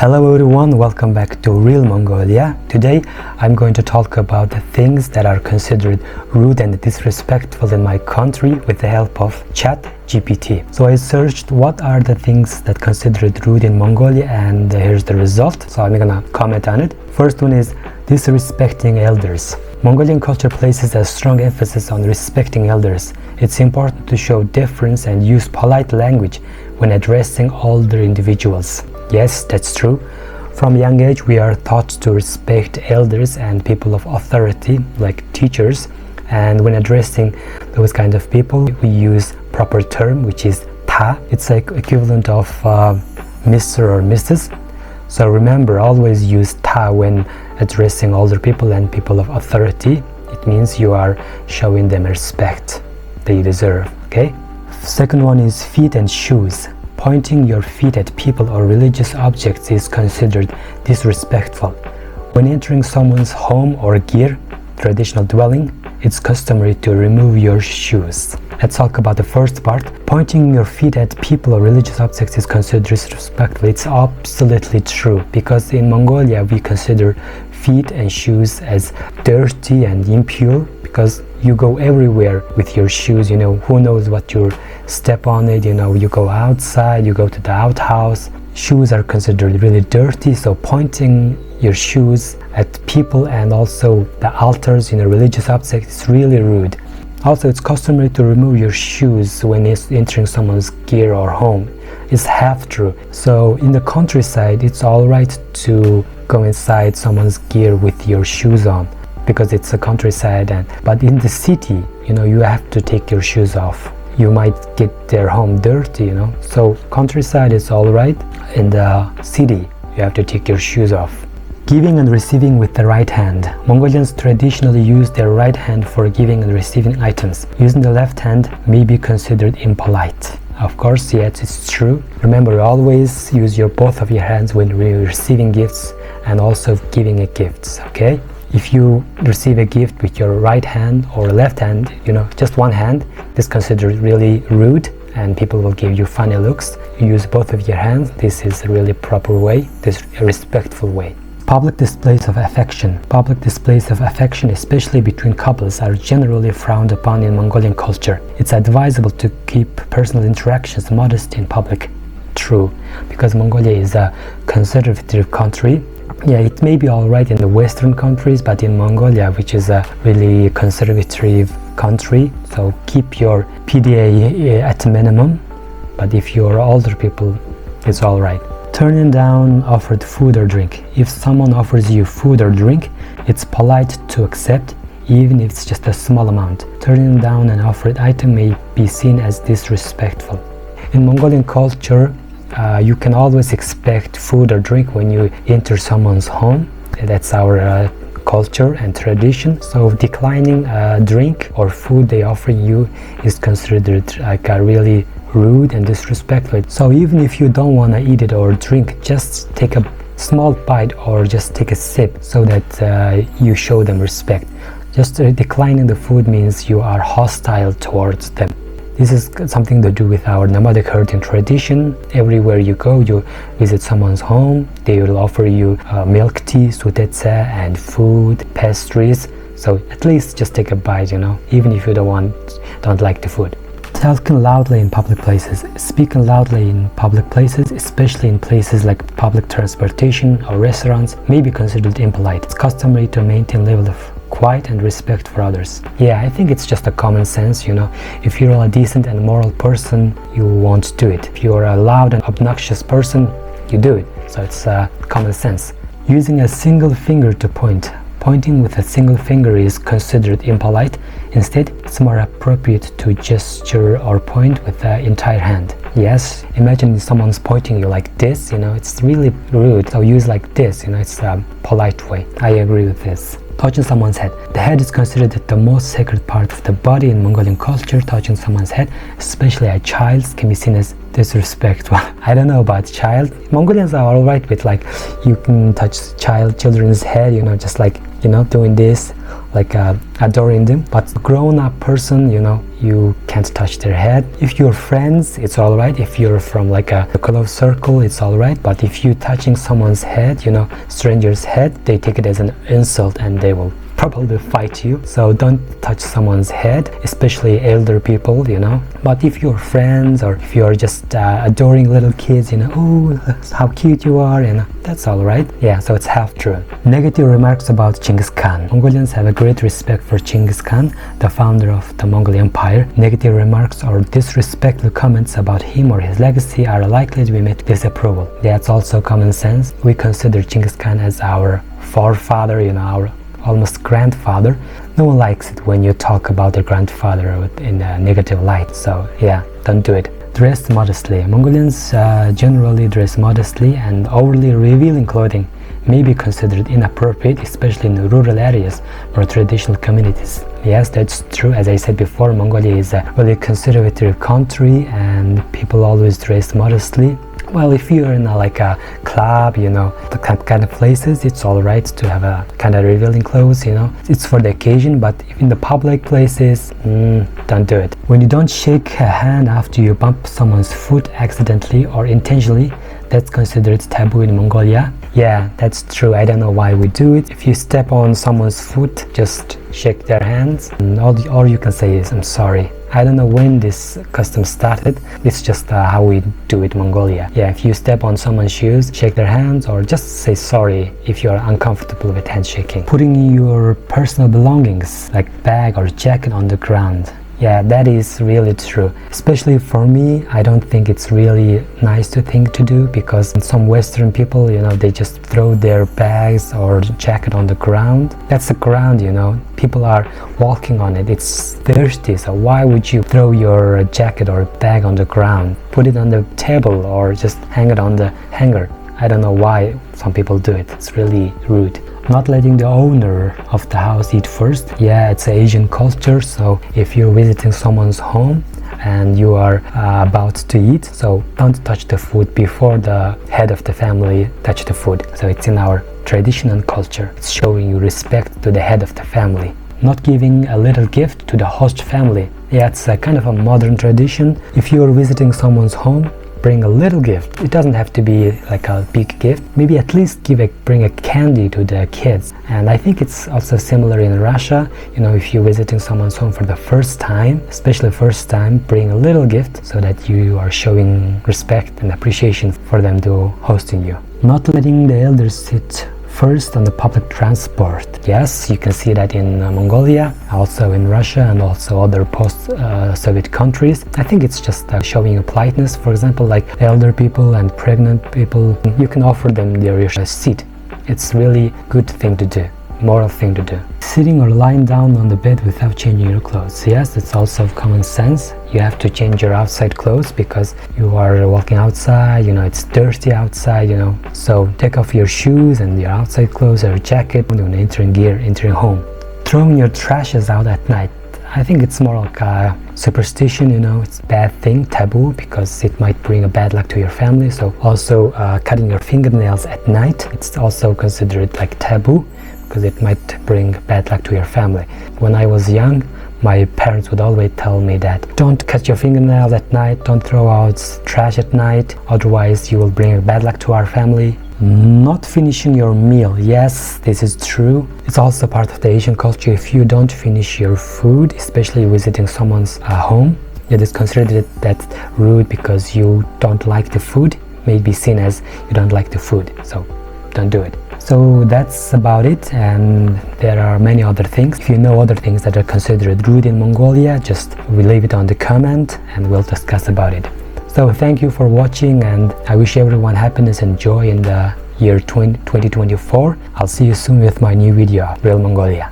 Hello everyone, welcome back to Real Mongolia. Today I'm going to talk about the things that are considered rude and disrespectful in my country with the help of ChatGPT. So I searched what are the things that considered rude in Mongolia, and here's the result. So I'm gonna comment on it. First one is disrespecting elders. Mongolian culture places a strong emphasis on respecting elders. It's important to show deference and use polite language when addressing older individuals. Yes, that's true. From a young age, we are taught to respect elders and people of authority, like teachers. And when addressing those kind of people, we use proper term, which is ta. It's like equivalent of Mr. or Mrs. So remember, always use ta when addressing older people and people of authority. It means you are showing them respect they deserve, okay? Second one is feet and shoes. Pointing your feet at people or religious objects is considered disrespectful. When entering someone's home or gear, traditional dwelling, it's customary to remove your shoes. Let's talk about the first part. Pointing your feet at people or religious objects is considered disrespectful. It's absolutely true, because in Mongolia we consider feet and shoes as dirty and impure, because you go everywhere with your shoes. Who knows what you step on it. You go outside, you go to the outhouse. Shoes are considered really dirty, so pointing your shoes at people and also the altars, religious objects, is really rude. Also, it's customary to remove your shoes when entering someone's gear or home. It's half true. So in the countryside, it's all right to go inside someone's gear with your shoes on, because it's a countryside. But in the city, you have to take your shoes off. You might get their home dirty, So countryside is all right. In the city, you have to take your shoes off. Giving and receiving with the right hand. Mongolians traditionally use their right hand for giving and receiving items. Using the left hand may be considered impolite. Of course, yes, it's true. Remember, always use both of your hands when you're receiving gifts and also giving gifts, okay? If you receive a gift with your right hand or left hand, just one hand, this is considered really rude and people will give you funny looks. You use both of your hands. This is a really proper way, this is a respectful way. Public displays of affection. Public displays of affection, especially between couples, are generally frowned upon in Mongolian culture. It's advisable to keep personal interactions modest in public. True, because Mongolia is a conservative country. Yeah, it may be alright in the Western countries, but in Mongolia, which is a really conservative country, so keep your PDA at minimum. But if you're older people, it's alright. Turning down offered food or drink. If someone offers you food or drink, it's polite to accept, even if it's just a small amount. Turning down an offered item may be seen as disrespectful. In Mongolian culture, you can always expect food or drink when you enter someone's home. That's our culture and tradition. So declining a drink or food they offer you is considered like a really rude and disrespectful. So even if you don't want to eat it or drink, just take a small bite or just take a sip so that you show them respect. Just declining the food means you are hostile towards them. This is something to do with our nomadic herding tradition. Everywhere you go, you visit someone's home, they will offer you milk tea, sutetse, and food, pastries. So at least just take a bite, even if you don't like the food. Talking loudly in public places. Speaking loudly in public places, especially in places like public transportation or restaurants, may be considered impolite. It's customary to maintain a level of quiet and respect for others. Yeah, I think it's just a common sense, If you're a decent and moral person, you won't do it. If you're a loud and obnoxious person, you do it. So it's common sense. Using a single finger to point. Pointing with a single finger is considered impolite. Instead, it's more appropriate to gesture or point with the entire hand. Yes, imagine someone's pointing you like this, it's really rude. So use like this, it's a polite way. I agree with this. Touching someone's head. The head is considered the most sacred part of the body in Mongolian culture. Touching someone's head, especially a child's, can be seen as disrespect. Well, I don't know about child. Mongolians are all right with like you can touch children's head, you know, just like, you know, doing this, like adoring them. But a grown-up person, you know, you can't touch their head. If you're friends, it's all right. If you're from like a close circle, it's all right. But if you're touching someone's head, you know, stranger's head, they take it as an insult and they will probably fight you. So don't touch someone's head, especially elder people, you know. But if you're friends or if you're just adoring little kids, you know, oh, how cute you are, you know, that's all right. Yeah, so it's half true. Negative remarks about Chinggis Khan. Mongolians have a great respect for Chinggis Khan, the founder of the Mongol Empire. Negative remarks or disrespectful comments about him or his legacy are likely to be met with disapproval. That's also common sense. We consider Chinggis Khan as our forefather, you know, our almost grandfather. No one likes it when you talk about their grandfather in a negative light. So yeah, don't do it. Dress modestly. Mongolians generally dress modestly, and overly revealing clothing may be considered inappropriate, especially in rural areas or traditional communities. Yes, that's true. As I said before, Mongolia is a really conservative country and people always dress modestly. Well, if you're in like a club, you know, the kind of places, it's all right to have a kind of revealing clothes, you know. It's for the occasion, but if in the public places, don't do it. When you don't shake a hand after you bump someone's foot accidentally or intentionally, that's considered taboo in Mongolia. Yeah, that's true. I don't know why we do it. If you step on someone's foot, just shake their hands, and all you can say is, I'm sorry. I don't know when this custom started. It's just how we do it in Mongolia. Yeah, if you step on someone's shoes, shake their hands or just say sorry if you're uncomfortable with handshaking. Putting your personal belongings like bag or jacket on the ground. Yeah, that is really true. Especially for me, I don't think it's really nice to do, because some Western people, you know, they just throw their bags or jacket on the ground. That's the ground, you know. People are walking on it. It's thirsty, so why would you throw your jacket or bag on the ground? Put it on the table or just hang it on the hanger. I don't know why some people do it. It's really rude. Not letting the owner of the house eat first. Yeah, it's Asian culture, so if you're visiting someone's home and you are about to eat, so don't touch the food before the head of the family touch the food. So it's in our tradition and culture. It's showing you respect to the head of the family. Not giving a little gift to the host family. Yeah, it's a kind of a modern tradition. If you're visiting someone's home, bring a little gift. It doesn't have to be like a big gift. Maybe at least bring a candy to the kids. And I think it's also similar in Russia. You know, if you're visiting someone's home for the first time, especially first time, bring a little gift so that you are showing respect and appreciation for them to hosting you. Not letting the elders sit first on the public transport. Yes, you can see that in Mongolia, also in Russia, and also other post-Soviet countries. I think it's just showing a politeness. For example, like elder people and pregnant people, you can offer them their seat. It's really good thing to do, moral thing to do. Sitting or lying down on the bed without changing your clothes. Yes, it's also common sense. You have to change your outside clothes because you are walking outside, you know, it's dirty outside, you know. So take off your shoes and your outside clothes or jacket when entering home. Throwing your trashes out at night. I think it's more like a superstition, you know. It's a bad thing, taboo, because it might bring a bad luck to your family. So also cutting your fingernails at night, it's also considered like taboo, because it might bring bad luck to your family. When I was young, my parents would always tell me that don't cut your fingernails at night, don't throw out trash at night, otherwise you will bring bad luck to our family. Not finishing your meal. Yes, this is true. It's also part of the Asian culture. If you don't finish your food, especially visiting someone's home, it is considered that rude because you don't like the food. May be seen as you don't like the food, so don't do it. So that's about it, and there are many other things. If you know other things that are considered rude in Mongolia, just leave it on the comment and we'll discuss about it. So thank you for watching, and I wish everyone happiness and joy in the year 2024. I'll see you soon with my new video, Real Mongolia.